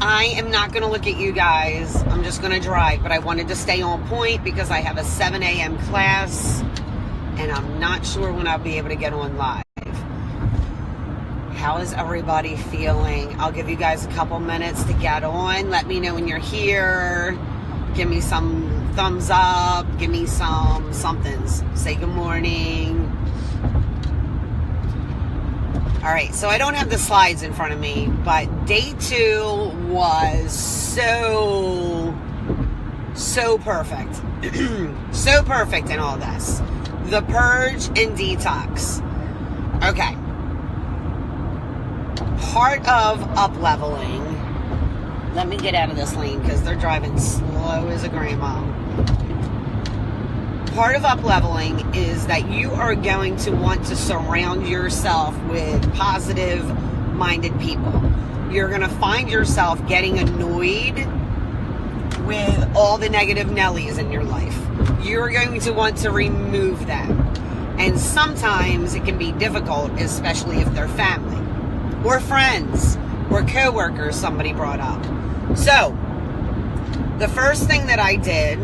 I am not going to look at you guys. I'm just going to drive. But I wanted to stay on point because I have a 7 a.m. class. And I'm not sure when I'll be able to get on live. How is everybody feeling? I'll give you guys a couple minutes to get on. Let me know when you're here. Give me some thumbs up. Give me some somethings. Say good morning. All right, so I don't have the slides in front of me, but day 2 was so perfect. So perfect in all this. The Purge and Detox. Okay. Part of up-leveling. Let me get out of this lane because they're driving slow as a grandma. Part of up-leveling is that you are going to want to surround yourself with positive-minded people. You're going to find yourself getting annoyed with all the negative Nellies in your life. You're going to want to remove them. And sometimes it can be difficult, especially if they're family or friends or co-workers somebody brought up. So, the first thing that I did,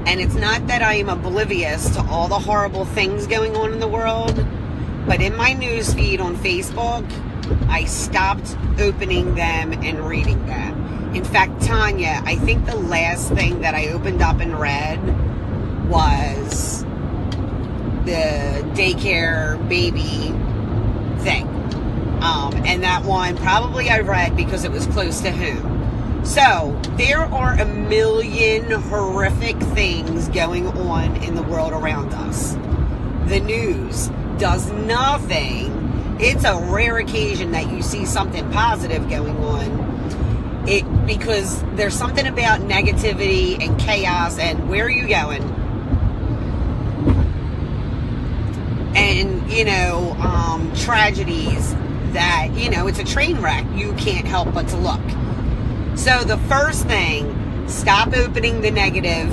and it's not that I am oblivious to all the horrible things going on in the world, but in my news feed on Facebook, I stopped opening them and reading them. In fact, Tanya, I think the last thing that I opened up and read was the daycare baby thing. And that one probably I read because it was close to home. So, there are a million horrific things going on in the world around us. The news does nothing. It's a rare occasion that you see something positive going on. Because there's something about negativity and chaos and where are you going? And, tragedies that, it's a train wreck. You can't help but to look. So the first thing, stop opening the negative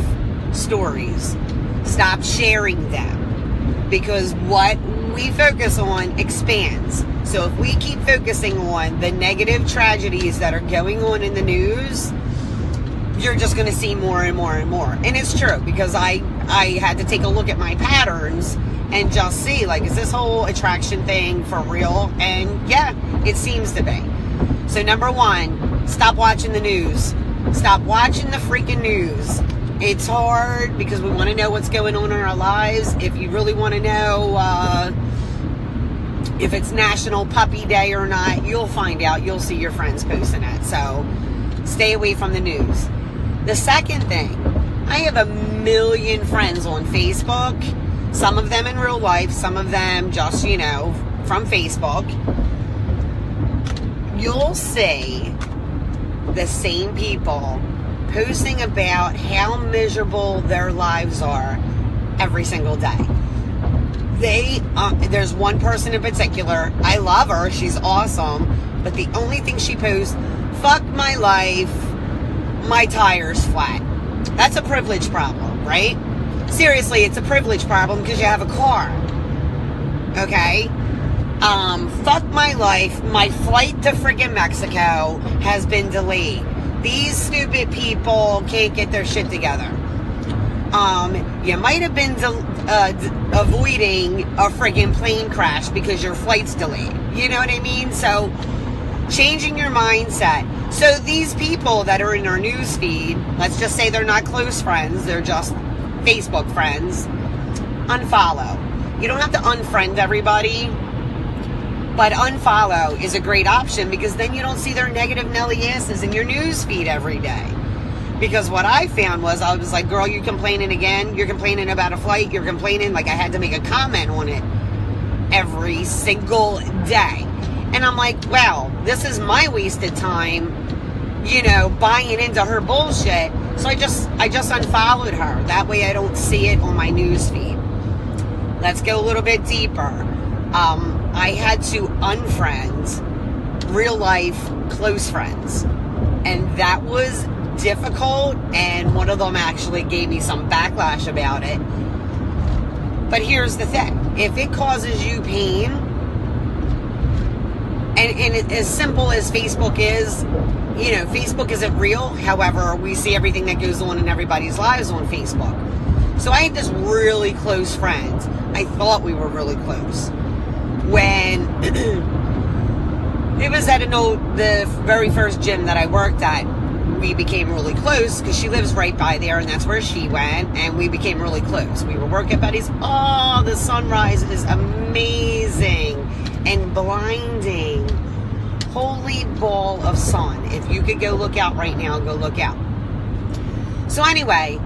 stories. Stop sharing them. Because what we focus on expands. So if we keep focusing on the negative tragedies that are going on in the news, you're just going to see more and more and more. And it's true, because I had to take a look at my patterns and just see, is this whole attraction thing for real? And yeah, it seems to be. So number 1, stop watching the news. Stop watching the freaking news. It's hard because we want to know what's going on in our lives. If you really want to know if it's National Puppy Day or not, you'll find out. You'll see your friends posting it. So stay away from the news. The second thing, I have a million friends on Facebook. Some of them in real life. Some of them just, from Facebook. You'll see the same people posting about how miserable their lives are every single day. There's one person in particular, I love her, she's awesome, but the only thing she posts, fuck my life, my tire's flat. That's a privilege problem, right? Seriously, it's a privilege problem because you have a car. Okay? Fuck my life, my flight to friggin' Mexico has been delayed. These stupid people can't get their shit together. You might have been avoiding a friggin' plane crash because your flight's delayed. You know what I mean? So, changing your mindset. So these people that are in our news feed, let's just say they're not close friends, they're just Facebook friends, unfollow. You don't have to unfriend everybody, but unfollow is a great option because then you don't see their negative Nelly asses in your news feed every day. Because what I found was, I was like, girl, you complaining again? You're complaining about a flight? You're complaining? I had to make a comment on it every single day. And I'm like, well, this is my wasted time, buying into her bullshit. So I just unfollowed her. That way I don't see it on my news feed. Let's go a little bit deeper. I had to unfriend real life close friends. And that was difficult, and one of them actually gave me some backlash about it. But here's the thing. If it causes you pain, and as simple as Facebook is, you know, Facebook isn't real. However, we see everything that goes on in everybody's lives on Facebook. So I had this really close friend. I thought we were really close. When it was at the very first gym that I worked at, we became really close because she lives right by there, and that's where she went, and we became really close. We were working buddies. Oh, the sunrise is amazing and blinding. Holy ball of sun. If you could go look out right now, go look out. So anyway,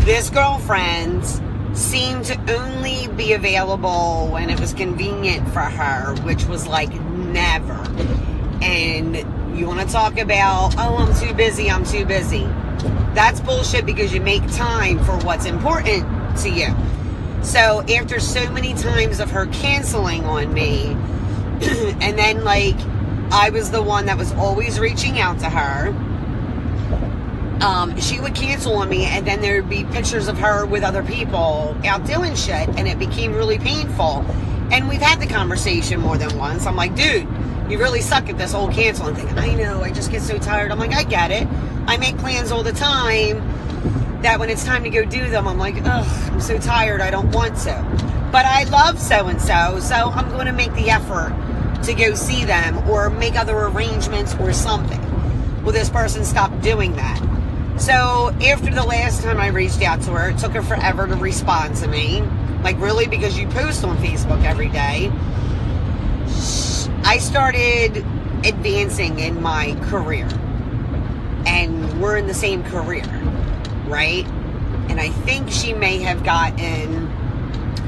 this girlfriend seemed to only be available when it was convenient for her, which was like never. And you want to talk about, oh, I'm too busy, I'm too busy. That's bullshit, because you make time for what's important to you. So after so many times of her canceling on me, and then like I was the one that was always reaching out to her, she would cancel on me, and then there would be pictures of her with other people out doing shit, and it became really painful. And we've had the conversation more than once. I'm like, dude, you really suck at this whole canceling thing. I know, I just get so tired. I'm like, I get it. I make plans all the time that when it's time to go do them, I'm like, ugh, I'm so tired, I don't want to. But I love so-and-so, so I'm going to make the effort to go see them or make other arrangements or something. Well, this person stopped doing that. So after the last time I reached out to her, it took her forever to respond to me. Like, really, because you post on Facebook every day. I started advancing in my career, and we're in the same career, right? And I think she may have gotten,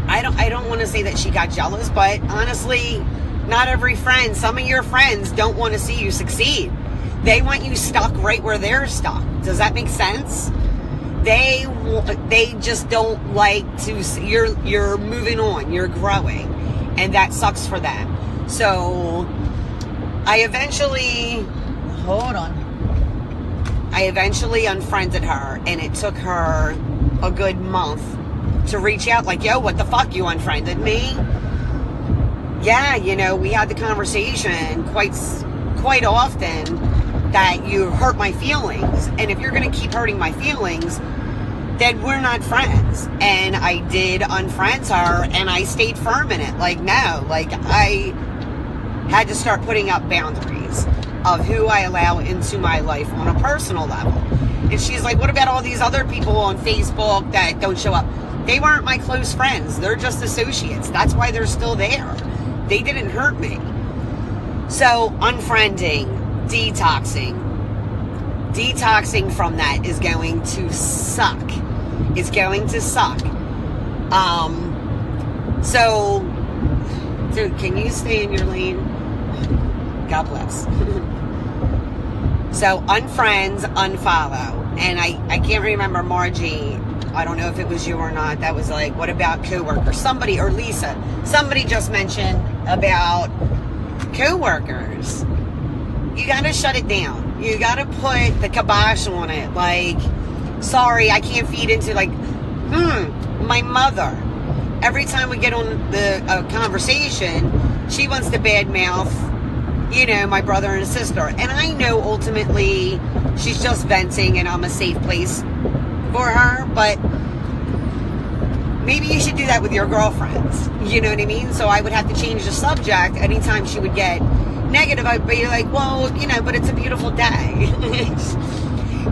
I don't want to say that she got jealous, but honestly, not every friend, some of your friends don't want to see you succeed. They want you stuck right where they're stuck. Does that make sense? They just don't like to see you're moving on, you're growing, and that sucks for them. So I eventually unfriended her, and it took her a good month to reach out like, yo, what the fuck, you unfriended me? Yeah, you know, we had the conversation quite often that you hurt my feelings, and if you're going to keep hurting my feelings, then we're not friends. And I did unfriend her, and I stayed firm in it. Like, no, like, I had to start putting up boundaries of who I allow into my life on a personal level. And she's like, what about all these other people on Facebook that don't show up? They weren't my close friends. They're just associates. That's why they're still there. They didn't hurt me. So unfriending, detoxing from that is going to suck. It's going to suck. So, dude, can you stay in your lane? God bless. So unfriends, unfollow. And I can't remember, Margie, I don't know if it was you or not, that was like, what about coworkers? Somebody, or Lisa, somebody just mentioned about coworkers. You gotta shut it down. You gotta put the kibosh on it. Like, sorry, I can't feed into, like, my mother. Every time we get on the conversation, she wants to badmouth, you know, my brother and sister. And I know ultimately she's just venting and I'm a safe place for her, but maybe you should do that with your girlfriends. You know what I mean? So I would have to change the subject anytime she would get negative. I'd be like, well, you know, but it's a beautiful day.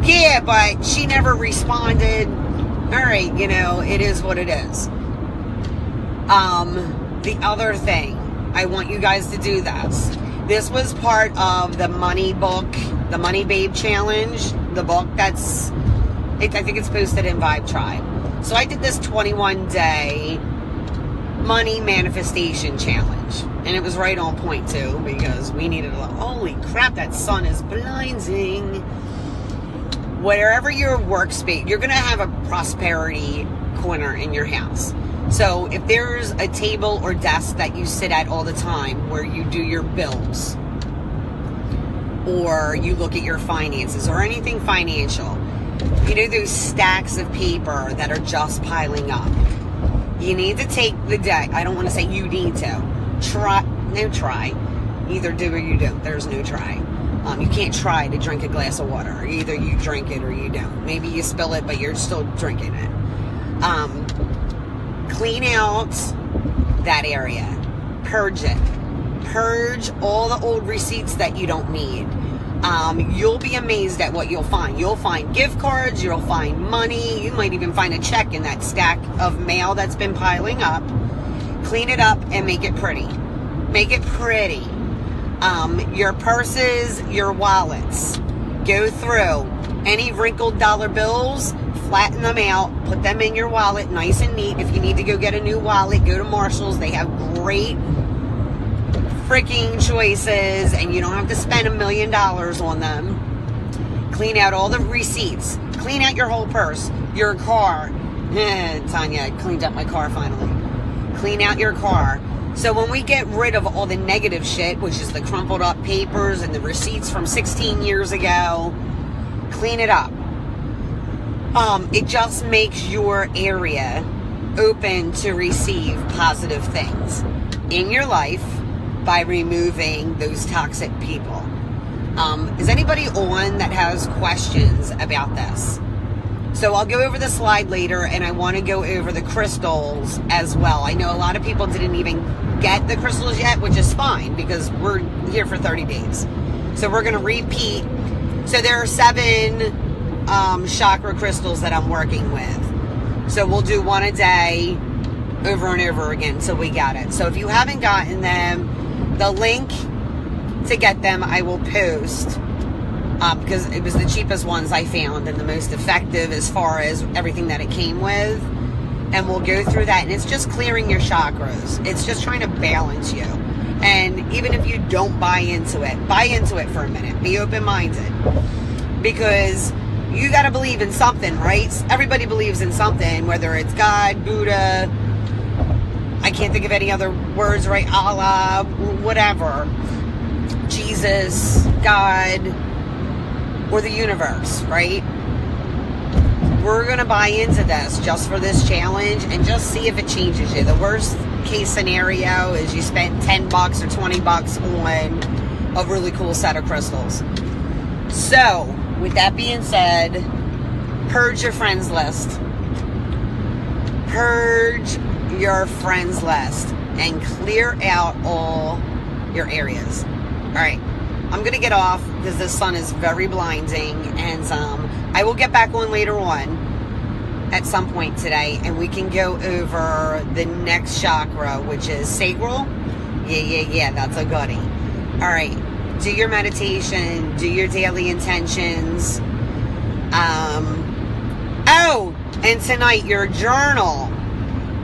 Yeah, but she never responded. All right, you know, it is what it is. The other thing, I want you guys to do this. This was part of the money book, the Money Babe Challenge, the book that's, I think it's posted in Vibe Tribe. So I did this 21-day money manifestation challenge. And it was right on point, too, because we needed a lot. Holy crap, that sun is blinding. Wherever your workspace, you're going to have a prosperity corner in your house. So if there's a table or desk that you sit at all the time where you do your bills, or you look at your finances, or anything financial, you know those stacks of paper that are just piling up, you need to take the day. I don't want to say you need to. Try. Either do or you don't. There's no try. You can't try to drink a glass of water. Either you drink it or you don't. Maybe you spill it, but you're still drinking it. Clean out that area. Purge it. Purge all the old receipts that you don't need. You'll be amazed at what you'll find. You'll find gift cards. You'll find money. You might even find a check in that stack of mail that's been piling up. Clean it up and make it pretty. Make it pretty. Your purses, your wallets. Go through any wrinkled dollar bills, flatten them out, put them in your wallet nice and neat. If you need to go get a new wallet, go to Marshall's. They have great freaking choices, and you don't have to spend $1 million on them. Clean out all the receipts. Clean out your whole purse, your car. Tanya, I cleaned up my car finally. Clean out your car. So when we get rid of all the negative shit, which is the crumpled up papers and the receipts from 16 years ago, clean it up. It just makes your area open to receive positive things in your life by removing those toxic people. Is anybody on that has questions about this? So I'll go over the slide later, and I want to go over the crystals as well. I know a lot of people didn't even get the crystals yet, which is fine because we're here for 30 days. So we're going to repeat. So there are 7 chakra crystals that I'm working with. So we'll do one a day over and over again till we got it. So if you haven't gotten them, the link to get them I will post. Because it was the cheapest ones I found and the most effective as far as everything that it came with. And we'll go through that. And it's just clearing your chakras. It's just trying to balance you. And even if you don't buy into it for a minute. Be open-minded. Because you got to believe in something, right? Everybody believes in something, whether it's God, Buddha, I can't think of any other words, right? Allah, whatever. Jesus, God, or the universe, right? We're going to buy into this just for this challenge and just see if it changes you. The worst case scenario is you spent $10 or $20 on a really cool set of crystals. So, with that being said, purge your friends list. Purge your friends list and clear out all your areas. All right. I'm going to get off because the sun is very blinding, and I will get back on later on at some point today, and we can go over the next chakra, which is sacral. Yeah, that's a goodie. All right, do your meditation, do your daily intentions. Oh, and tonight your journal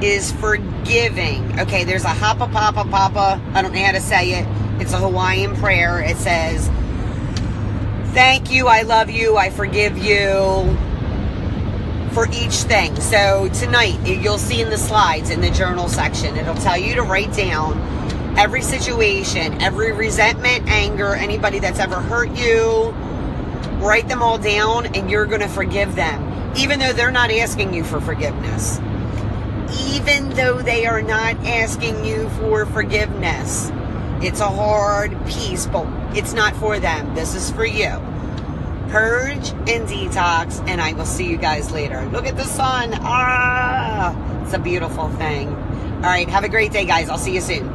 is forgiving. Okay, there's a hapa papa papa. I don't know how to say it. It's a Hawaiian prayer. It says, thank you, I love you, I forgive you for each thing. So tonight, you'll see in the slides, in the journal section, it'll tell you to write down every situation, every resentment, anger, anybody that's ever hurt you. Write them all down, and you're going to forgive them, even though they're not asking you for forgiveness. Even though they are not asking you for forgiveness. It's a hard piece, but it's not for them. This is for you. Purge and detox, and I will see you guys later. Look at the sun. It's a beautiful thing. All right, have a great day, guys. I'll see you soon.